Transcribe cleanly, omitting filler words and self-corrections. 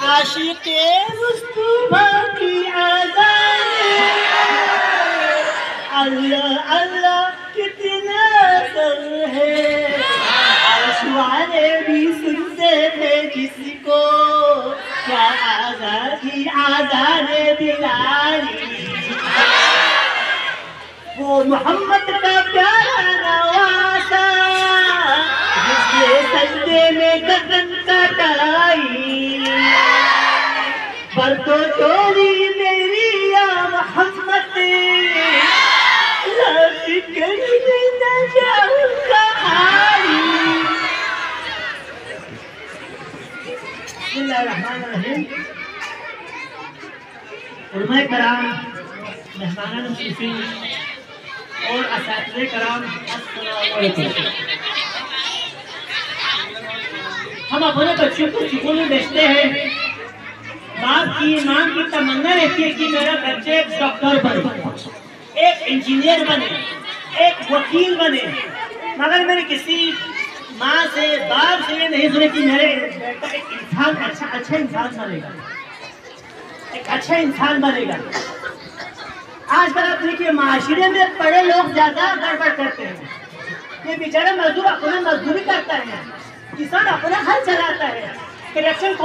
आशिक़े मुस्तफ़ा की आज़ान, अल्लाह अल्लाह कितना सर है, अर्श वाले भी सुनते थे किसको, क्या आज़ादी आज़ाद बिलाली। वो मोहम्मद का प्यारा नवासा, जिसने सजदे में गर्दन कटाई, पर तो तोरी मेरी या मोहम्मद, लौट कर न जाऊंगा हारी। बिस्मिल्लाहिर्रहमानिर्रहीम। उलमाए कराम, मेहमानान मुशर्रफीन और असातिज़े कराम, अस्सलामु अलैकुम। हम अपने बच्चों को स्कूल में भेजते हैं, बाप की मां की तमन्ना रहती है कि मेरा बच्चे एक डॉक्टर बने, एक इंजीनियर बने, एक वकील बने, मगर मेरे किसी माँ से बाप से ये नहीं सुने कि मेरे बेटा एक इंसान अच्छा इंसान बनेगा, एक अच्छा इंसान बनेगा। आजकल आप देखिए माशरे में पढ़े लोग ज्यादा गड़बड़ करते हैं। ये बेचारा मजदूर अपना मजदूरी करता है, किसान अपना हल चलाता है, करप्शन